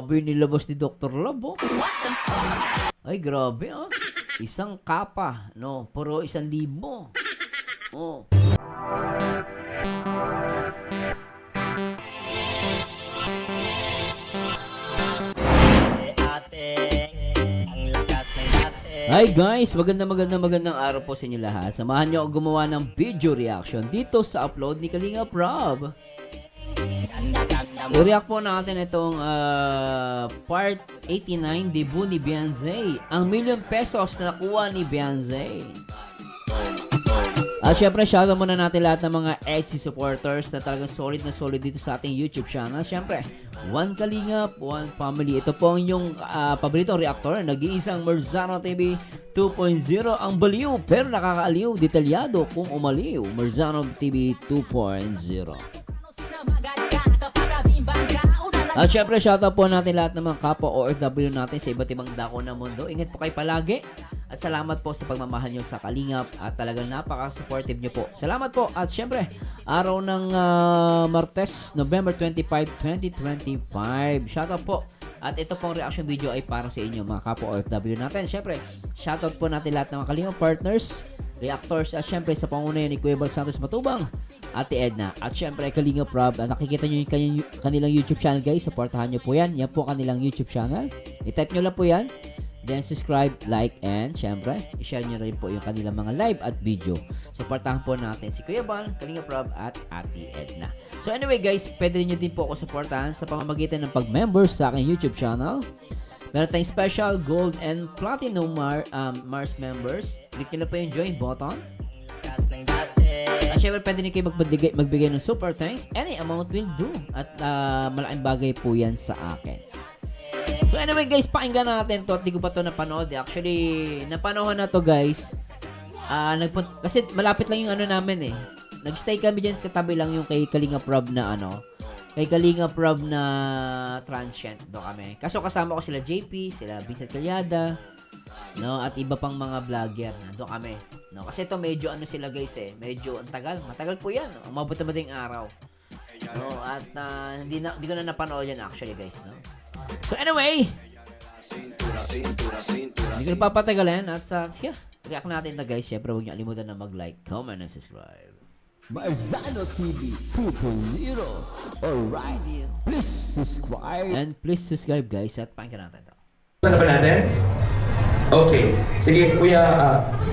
Grabe nilabas ni Dr. Love, oh. Ay, grabe, ah. Isang kapa, no? Puro 1,000. Oh. Hi guys, magandang araw po sa inyo lahat. Samahan nyo ako gumawa ng video reaction dito sa upload ni Kalinga Prab. I-react po natin itong part 89, debut ni Beyonce. Ang ₱1,000,000 na nakuha ni Beyonce. At syempre, shoutout muna natin lahat ng mga EDSI supporters na talagang solid na solid dito sa ating YouTube channel. Syempre, One Kalingap, One Family. Ito po ang inyong paboritong reactor. Nag-iisang Merzano TV 2.0. Ang baliw pero nakakaaliw. Detalyado kung umaliw. Merzano TV 2.0. At syempre, shoutout po natin lahat ng mga kapwa OFW natin sa iba't ibang dako ng mundo. Ingat po kayo palagi. At salamat po sa pagmamahal nyo sa Kalingap at talagang napaka-supportive nyo po. Salamat po. At syempre, araw ng Martes, November 25, 2025. Shoutout po. At ito pong reaction video ay para sa inyo mga kapwa OFW natin. Syempre, shoutout po natin lahat ng mga Kalingap partners, reactors, at syempre sa pangunayan ni Kuya Bal Santos Matubang, Ate Edna, at syempre Kalinga Prab. Nakikita nyo yung kanilang YouTube channel guys. Supportahan nyo po yan. Yan po kanilang YouTube channel. I-type nyo lang po yan. Then subscribe, like, and syempre, i-share nyo rin po yung kanilang mga live at video. Supportahan po natin si Kuya Bal, Kalinga Prab, at Ate Edna. So anyway guys, pwede nyo din po ako supportahan sa pamamagitan ng pag-members sa aking YouTube channel. Meron tayong special gold and platinum Mars members. Click nyo lang po yung join button. At syempre, pwede nyo kayo magbigay ng super thanks. Any amount will do. At malaking bagay po yan sa akin. So anyway guys, pakinggan natin to. At di ko pa to napanood. Actually, napanood na to guys. Kasi malapit lang yung ano namin eh. Nagstay kami dyan, katabi lang yung kay Kalinga Prab na ano. Kay Kalinga Prab na transient do kami. Kaso kasama ko sila JP, sila Vincent Calyada, no, at iba pang mga vlogger na do kami. No, kasi ito medyo ano sila guys eh, medyo ang tagal. Matagal po 'yan, no? Umabot na ba ding araw. No, at hindi ko na napanood yan actually guys, no. So anyway, hindi ko napapatagalin at yeah, react natin na guys. Syempre huwag niyo kalimutan na mag-like, comment, and subscribe. Merzano TV 2.0. Alright, please subscribe. And please subscribe guys at pakinggan natin ito. Buksan na ba natin? Okay. Sige, Kuya,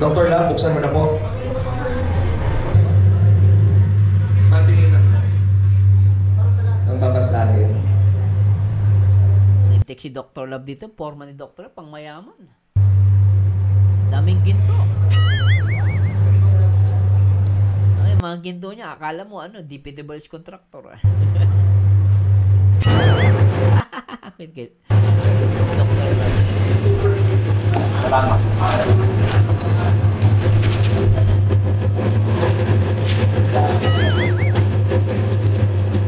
Dr. Love, buksan mo na po. Patingin na po. Ang babasahin. Nag-take si Dr. Love dito. Forma ni Dr. Love, pang mayaman. Daming ginto. Mga ginto niya, akala mo ano, DPWH contractor eh. Wait. Dr. Love. Salamat.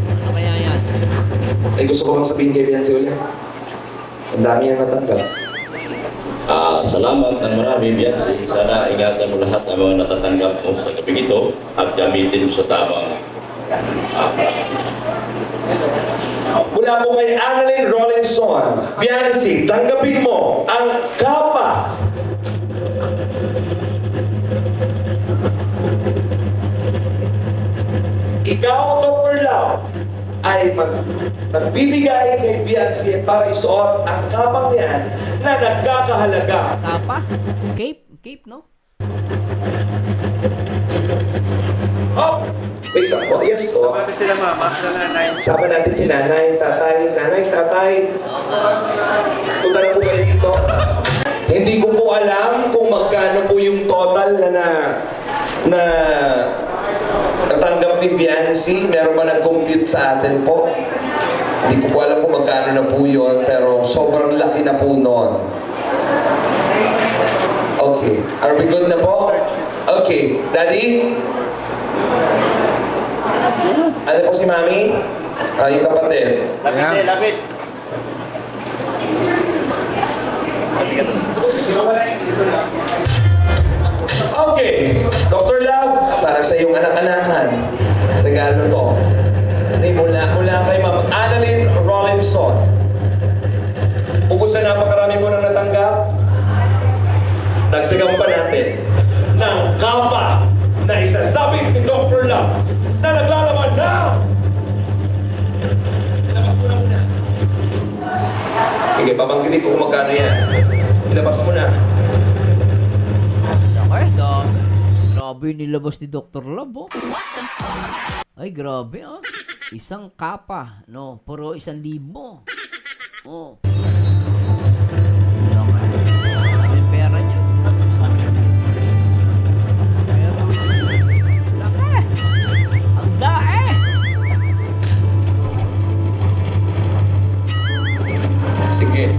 Ano kaya yan? Ay, gusto ko bang sabihin kay Beyonce ulit. Ang dami yan natanggap. Salamat ng marami, Beyonce. Sana ingatan mo lahat ang mga natatanggap mo sa gabi ito at gamitin mo sa tamang Mula po kay Annalyn Rollinson, Beyonce, tanggapin mo ang kapa. Ikaw, Dr. Love, ay magbibigay kay Beyonce para isuot ang kapang yan na nagkakahalaga. Kapa? Cape, no? Oh! Wait lang po. Yes po. Sama sila mama, sa nanay. Sama natin si nanay, tatay. Punta na po kayo dito. Hindi ko po alam kung magkano po yung total na natanggap ni Beyonce. Meron ba nag-compute sa atin po? Hindi ko po alam kung magkano na po yun, pero sobrang laki na po nun. Okay. Are we good na po? Okay. Daddy? Ano po si Mami? Yung kapatid. Lapit. Okay. Dr. Love, para sa iyong anak-anakan, regalo to. Mula kay Ma'am Annalyn Rollinson. natin ng kapa na isasabit ni Dr. Love na naglalaman na. Ilabas mo na muna. Sige, babanggitin ko kung magkano yan. Ilabas mo na. Okay, dami. Grabe yung nilabas ni Dr. Love, oh. Ay, grabe, ah. Isang kapa, no? Puro 1,000. Oh. Ano yung pera niya? Pera. Laki! Ang dae! Sige.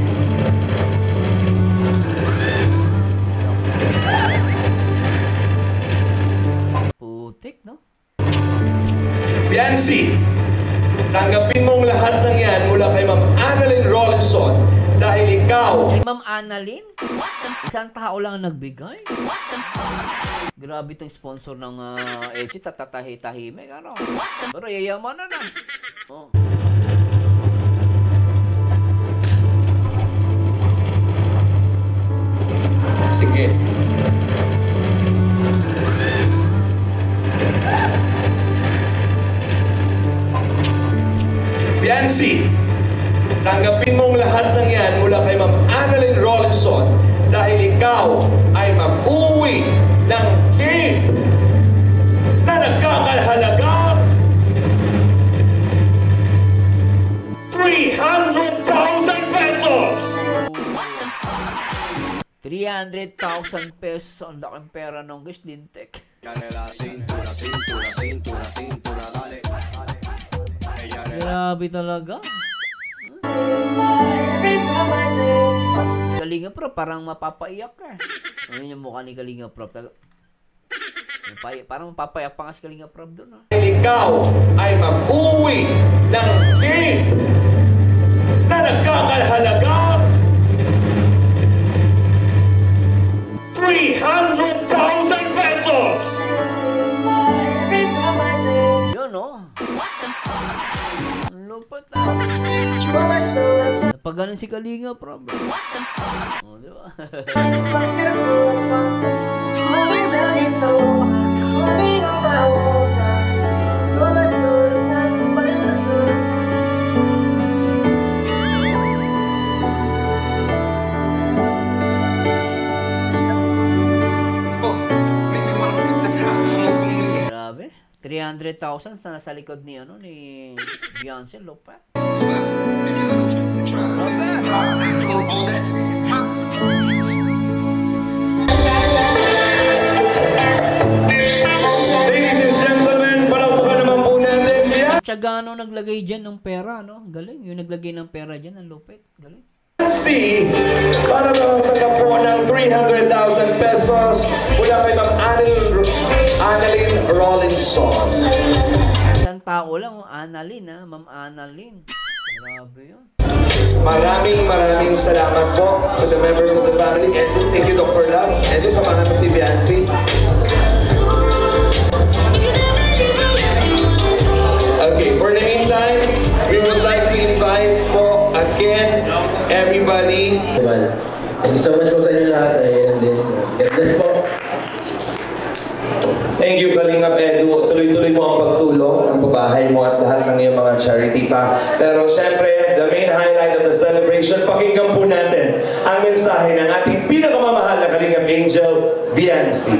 Putik, no? Biancy, tanggapin mong lahat ng yan mula kay Ma'am Annalyn Rollinson dahil ikaw Kay Ma'am Annalyn? Isang tao lang ang nagbigay? Grabe itong sponsor ng Echi, tatatahi-tahimik, ano? Pero yayaman na na. Oh. Sige. Biancy, tanggapin mong lahat ng yan mula kay Ma'am Annalyn Rollinson dahil ikaw ay mag-uwi ng cake na nagkakahalaga 300,000 pesos! 300,000 pesos. Ang laking pera ng guys, Lintek. Grabe talaga. Kalinga Prab, parang mapapaiyak ka. Ano yung mukha ni Kalinga Prab? Parang mapapaiyak pa nga si Kalinga Prab doon. Ikaw ay mag-uwi ng cake na nagkakahalaga 300,000 pesos! Yun, no? Lupot na. Napaganon si Kalinga Prab. O, di ba? Grabe. 300,000 na nasa likod ni Beyonce Lopez. Ladies and gentlemen, palakpakan naman po natin yan. Tsagano naglagay dyan ng pera, no? Galing. Yung naglagay ng pera dyan, ng Lopez. Galing. Si para makatanggap po ng 300,000 pesos mula kay Ma'am Annalyn Rollinson. Isang tao lang, Annalyn, ha? Ma'am Annalyn. Grabe yun. Maraming salamat po to the members of the family and thank you Dr. Love and samahan mo si Biancy. Okay, for the meantime, we would like to invite po again everybody. Thank you so much po sa inyo lahat. Sa inyo din. God bless po. Thank you, Kalingap Edu. Tuloy-tuloy mo ang pagtulong ng babahay mo at lahat ng iyong mga charity pa. Pero syempre, the main highlight of the celebration, pakinggan po natin ang mensahe ng ating pinakamamahal na Kalingap Angel, Biancy.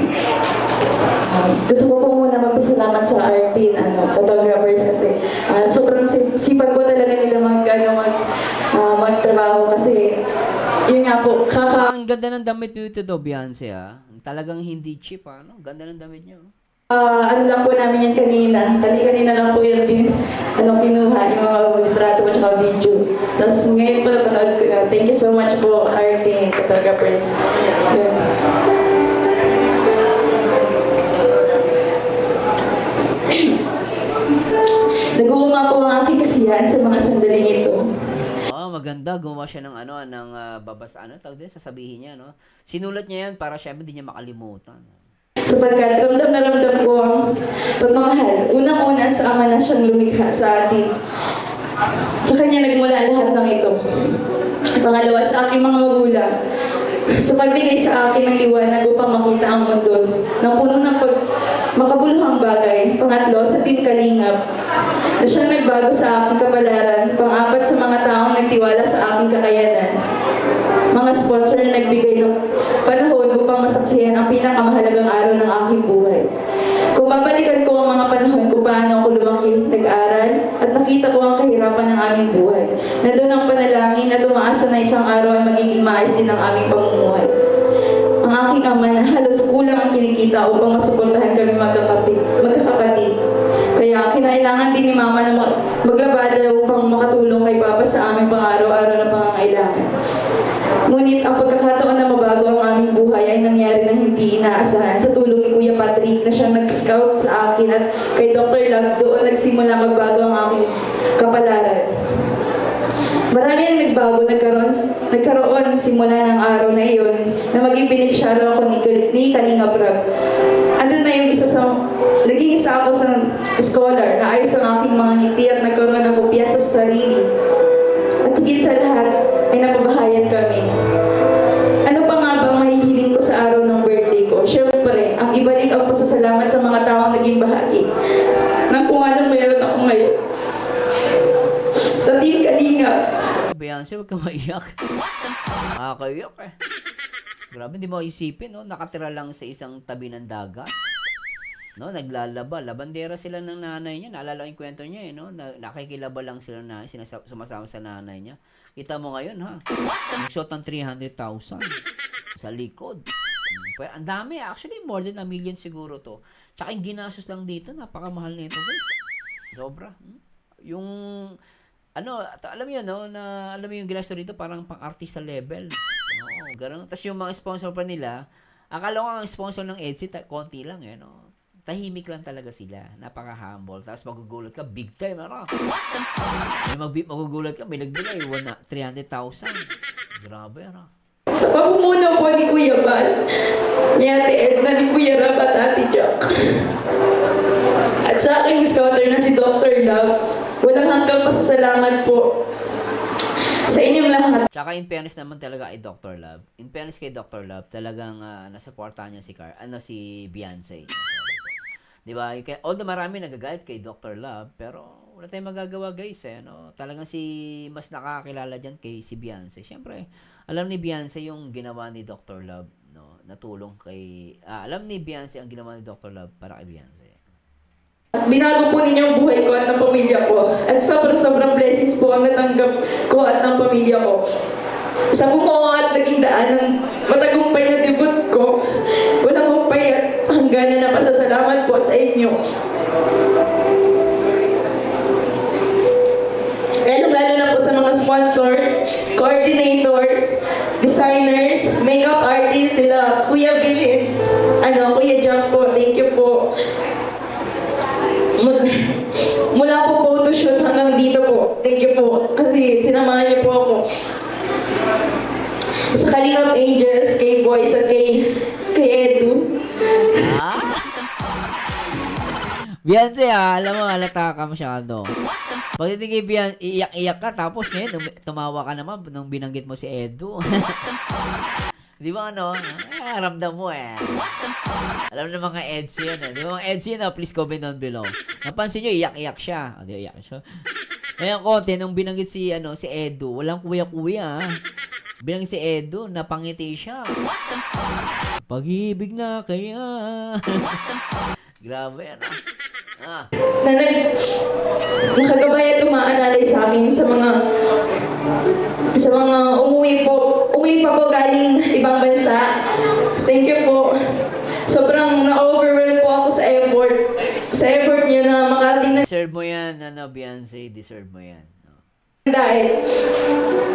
Gusto ko po muna magpasalamat sa art team, photographers kasi sobrang sipag po talaga nila magtrabaho kasi yun nga po, Ang ganda ng damit dito do, Beyonce, ha? Talagang hindi cheap, ha? No? Ganda ng damit niyo. ano lang po namin yan kanina. Kanina lang po yan kinuha, yung mga litrato at saka video. Tapos ngayon po napanood ko na. Thank you so much po, art team, photographers. Yun. Nag-uuma po ang aking kasiyahan sa mga sandaling ito. Maganda. Gumawa siya ng tawag din, sasabihin niya, no? Sinulat niya yan para syempre hindi niya makalimutan. Sapagkat ramdam na ramdam ko ang pagmamahal. Unang-una sa Ama na siyang lumikha sa atin. Sa Kanya nagmula lahat ng ito. Pangalawa sa aking mga magulang. sa pagbigay sa akin ng liwanag upang makita ang mundo ng puno ng makabuluhang bagay. Pangatlo, sa Team Kalingap, na siyang nagbago sa aking kapalaran. Pang-apat, sa mga taong nagtiwala sa aking kakayanan. Mga sponsor na nagbigay ng panahon upang masaksihan ang pinakamahalagang araw ng aking buhay. Kung babalikan ko ang mga panahon kung paano ako lumaki, nag-aral, at nakita ko ang kahirapan ng aming buhay, nandun ang panalangin at umaasa na isang araw ay magiging maayos din ang aming pamumuhay. Ang aking ama na halos kulang ang kinikita upang masuportahan kami magkakapatid. Kaya kinailangan din ni Mama na maglabada upang makatulong kay Papa sa aming pang-araw-araw na pangangailangan. Ngunit ang pagkakataon na mabago ang aming buhay ay nangyari ng hindi inaasahan sa tulong ni Kuya Patrick na siyang nag-scout sa akin at kay Dr. Love. Doon nagsimula magbago ang aking kapalaran. Marami ang nagbago, nagkaroon simula ng araw na iyon na maging beneficiaryo ako ni Kalingap Rab. Andun na yung naging isa ako sa scholar na ayos ang aking mga ngiti at nagkaroon ng kumpiyansa sa sarili. At higit sa lahat ay napabahayan kami. Ano pa nga bang mahihiling ko sa araw ng birthday ko? Siyempre, ang ibalik ang pasasalamat sa mga taong naging bahagi ng kung anong mayroon ako ngayon. Sa Team Kalingap. Beyonce, huwag ka maiyak. Nakakaiyak eh. Grabe, hindi mo isipin, no? Nakatira lang sa isang tabi ng dagat. No, naglalaba. Labandera sila ng nanay niya. Naalala ko yung kwento niya, eh, no? Nakikilaba lang sila na sumasama sa nanay niya. Kita mo ngayon, ha? Nag-shot ng 300,000 sa likod. Ang dami, actually, more than 1 million siguro to. Tsaka yung ginastos lang dito, napakamahal nito, guys. Sobra. Yung alam mo yun, no? Alam mo yung ginastos dito, parang pang-artista level. Oo, gano'n. Tapos yung mga sponsor pa nila, akala ko ang sponsor ng EDSI, konti lang, eh, no? Tahimik lang talaga sila. Napaka-humble. Tapos magugulat ka, big time, ano? Magugulat ka, may nagbigay, 300,000. Grabe, ano? Sa pamumuno po ni Kuya Bal, ni Ate Edna, ni Kuya Rab at Ate Jack. At sa aking scouter na si Dr. Love, walang hanggang pasasalamat po sa inyong lahat. Tsaka in fairness naman talaga kay Dr. Love. In fairness kay Dr. Love, talagang nasuportahan niya si Beyonce. Diba? Although marami nagagalit kay Dr. Love, pero wala tayong magagawa, guys, eh, no? Talagang mas nakakilala dyan kay si Beyonce. Siyempre, alam ni Beyonce yung ginawa ni Dr. Love, no? Natulong kay alam ni Beyonce ang ginawa ni Dr. Love para kay Beyonce. Binago po ninyo ang buhay ko at ng pamilya ko. At sobrang blessings po ang natanggap ko at ng pamilya ko. Sa bumuo at naging daan ng matagumpay na debut ko, walang humpay at hangganan na pasasalamat po sa inyo. Lalo na po sa mga sponsors, coordinators, designers, makeup artists, sila Kuya Billy, Kuya Jack po, thank you po. Mula po photoshoot hanggang dito po, thank you po, kasi sinamahan niyo po ako. Sa Kalingap Angels, kay Boys at kay Edu. Beyonce, alam mo, halata ka masyado. Pagdating kay Beyonce, iyak-iyak ka, tapos ngayon, tumawa ka naman nung binanggit mo si Edu. Di ba ano? Ramdam mo eh. Alam na mga EDSI yan eh. Di ba mga EDSI yan, please comment down below. Napansin nyo, iyak-iyak siya. Di, iyak siya. Ngayon konti, nung binanggit si Edu, walang kuya-kuya. Binanggit si Edu, napangiti siya. Pag-ibig na kaya. Grabe, ano? Na nakagabay at umaalalay sa akin sa mga umuwi pa po galing ibang bansa. Thank you po. Sobrang na-overwhelm po ako sa effort niyo na makarating na. Deserve mo yan, Beyonce, deserve mo yan. Dahil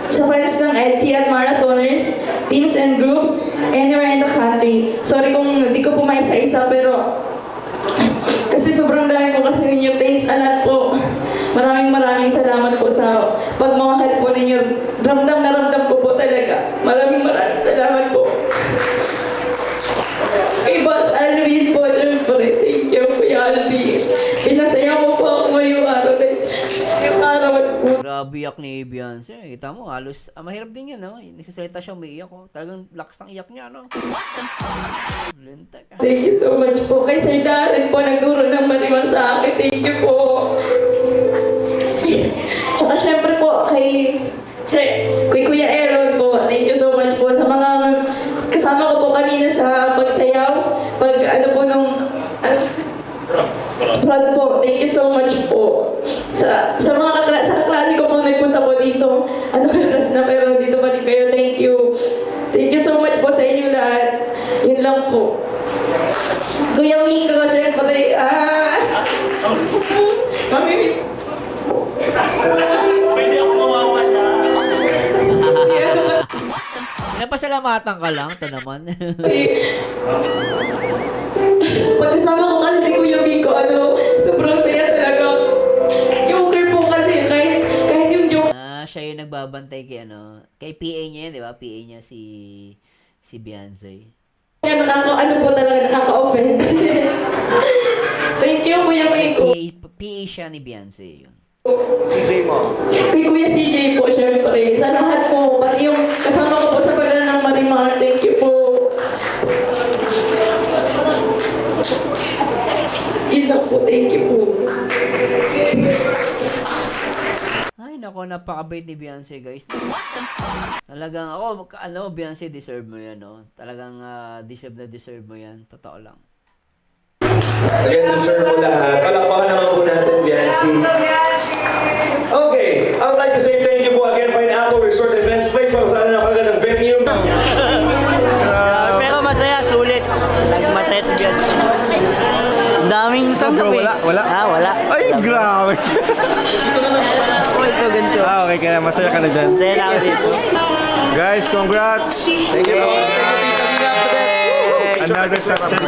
sa fans ng EDSI at marathoners, teams and groups, anywhere in the country. Sorry kung di ko po maisa-isa, pero kasi sobrang dami po kasi ninyo. Thanks a lot po. Maraming salamat po sa pagmamahal po ninyo. Ramdam na ramdam ko po talaga. Maraming salamat po. Kay Boss Alvin po, thank you, Kuya Alvin. Pinasaya mo po ako ngayong araw. Grabe yak ni Beyonce. Kita mo, halos, mahirap din yan, no? Nagsisalita siya, umiiyak, oh. Talagang lakas ng iyak niya, no? Lintek, ah. Thank you so much po. Kay Sir Darren po, nagturo ng marimar sa akin. Thank you po. Tsaka syempre po, kay Kuya Aaron po. Thank you so much po sa mga kasama ko po kanina sa pagsayaw. Pag ano po nung... Proud po. Thank you so much po. Sa mga kaklase ko po nagpunta po dito. Ano oras na pero dito pa din kayo. Thank you. Thank you so much po sa inyo lahat. Yun lang po. Kuya Miko, syempre. Mamimiss. Pwede ako mawawala. Pinapasalamatan ka lang, ito naman. Pagkasama ko kasi si Kuya Miko, sobrang saya talaga. Joker po kasi, kahit yung joke. Siya yung nagbabantay kay PA niya yan, di ba? PA niya si Beyonce. Po talaga, nakaka-offend. Thank you, Kuya Miko. PA siya ni Beyonce yun. CJ mo. Kay Kuya CJ po, syempre. Sa lahat po, pati yung kasama ko po sa pagdala ng Marimar. Thank you po. Yun lang po, thank you po. Ay, nako, napakabait ni Beyonce, guys. Talagang, Beyonce, deserve mo yan, no? Talagang, deserve mo yan. Totoo lang. Again, deserve mo lahat. Palakpakan naman po natin, Beyonce. Okay, I would like to say thank you po again, Pineapple Resort Events Place, para sa ano ng venue. Pero masaya, sulit. Nagmasaya si Beyonce. Ang daming tanggap eh. Wala? Wala. Ay, grabe. Ito, ganito. Okay ka na. Masaya ka na dyan. Masaya na ako dito. Guys, congrats! Thank you. Another success.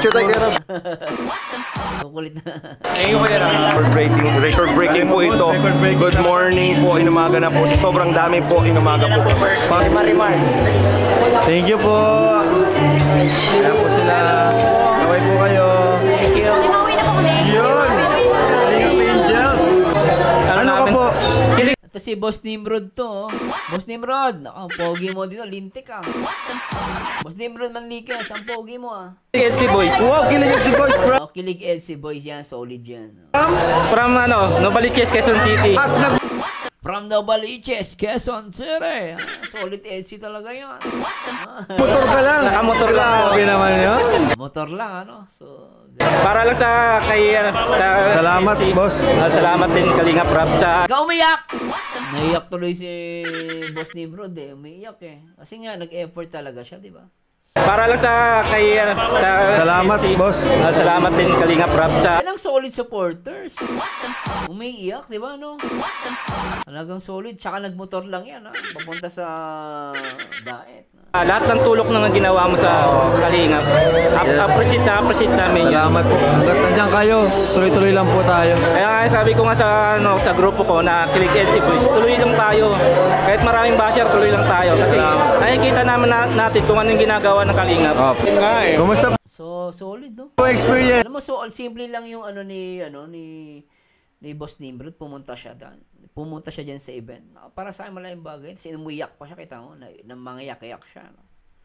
Kukulit na. Record-breaking po ito. Good morning po, inumaga na po. Sobrang dami po, inumaga po. Marimar. Thank you po. Kaya po sila. Kaway po kayo. Thank you. Yun! Kalingap Angels. Ano ka po? Ito si Boss Nimrod to, oh. Boss Nimrod, naka, pogi mo dito, lintik ah. Boss Nimrod Manlikas, ang pogi mo ah. LC Boys. Wow, kilig si boys, bro. Oh, kilig LC Boys yan, solid yan. From Novaliches, Quezon City. From Novaliches, Quezon City. Solid LC talaga yan. Motor ka lang. Nakamotor lang ako. Grabe naman yun. Motor lang, So, Para lang sa Salamat, LC. boss. Salamat din Kalingap Rap sa ikaw umiyak! Naiyak tuloy si Boss Nimrod umiiyak Kasi nga, nag-effort talaga siya, di ba? para lang sa Salamat, LC. boss. Salamat din Kalingap Rap sa Yan ang solid supporters. Umiiyak, di ba, no? Talagang solid. Tsaka nagmotor lang yan, papunta sa Daet. lahat ng tulok na ginawa mo sa Kalingap. Appreciate namin yun. Salamat po. Hanggat nandiyan kayo, tuloy-tuloy lang po tayo. Kaya nga sabi ko nga sa grupo ko na Kilig LC Boys, tuloy lang tayo. Kahit maraming basher, tuloy lang tayo. Kasi nakikita naman natin kung anong ginagawa ng Kalingap. Kumusta So, solid, no? po experience? Alam mo, simple lang yung ni Boss Nimrod, pumunta siya dyan sa event. Para sa akin malaking bagay. Kasi umuiyak pa siya, kita mo, na mga yak-yak siya.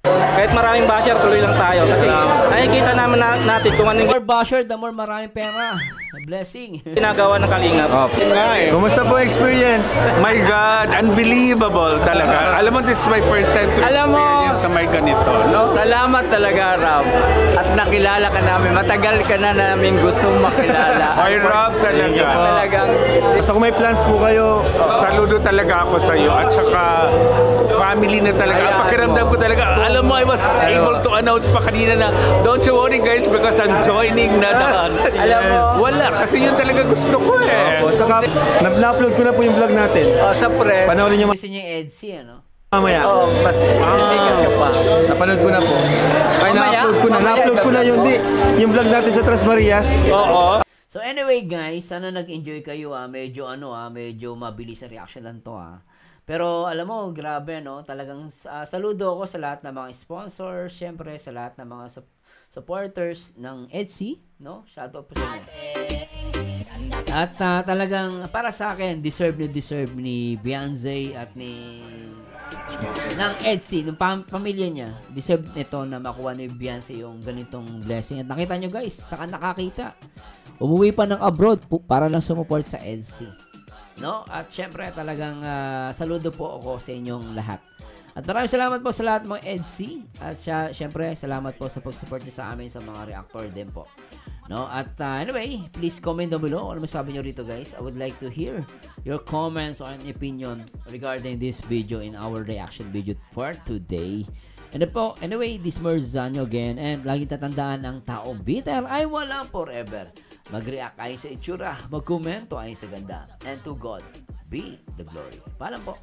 Kahit maraming basher, tuloy lang tayo. Kasi nakikita naman natin kung anong More basher, the more maraming pera. Blessing. ginagawa ng Kalingap. Kumusta po experience? My God, unbelievable talaga. Alam mo, this is my first time to experience sa may ganito, no? Salamat talaga, Rob. At nakilala ka namin. Matagal ka na namin gustong makilala. Ay, Rob, talaga. Talagang So kung may plans po kayo, Saludo talaga ako sa iyo. At saka, family na talaga. Ang pakiramdam ko talaga, alam mo, I was able to announce pa kanina na, don't you worry guys, because I'm joining na naman. Alam mo, Wala, kasi yun talaga gusto ko eh. o saka na-upload ko na po yung vlog natin. sa press. Panoorin nyo Gusto niya yung EDC, mamaya. Mas sikat ka pa. Napanood ko na po. Ay, Mamaya? na-upload ko na. Mamaya Na-upload ko na yung vlog natin sa Tres Marias. Oo. So anyway guys, sana nag-enjoy kayo medyo medyo mabilis ang reaction lang to Pero alam mo, grabe talagang saludo ako sa lahat ng mga sponsors, syempre sa lahat ng mga supporters ng EDC, Shout out po sa inyo. At talagang para sa akin, deserve ni Beyonce at ng Edsy, ng pamilya niya. Deserve nito na makuha ni Beyonce yung ganitong blessing. At nakita nyo guys, saka nakakita. Umuwi pa ng abroad para lang sumuport sa Edsy. No? At syempre talagang saludo po ako sa inyong lahat. At maraming salamat po sa lahat mga Edsy. At syempre salamat po sa pag-support niyo sa amin sa mga reactor din po. No? At anyway, please comment down below ano masabi nyo rito guys. I would like to hear your comments or an opinion regarding this video in our reaction video for today. And po, anyway, this Merzano again. And lagi tatandaan ang taong bitter ay wala forever. Mag-react ayon sa itsura, mag-komento ayon sa ganda. And to God be the glory. Paalam po.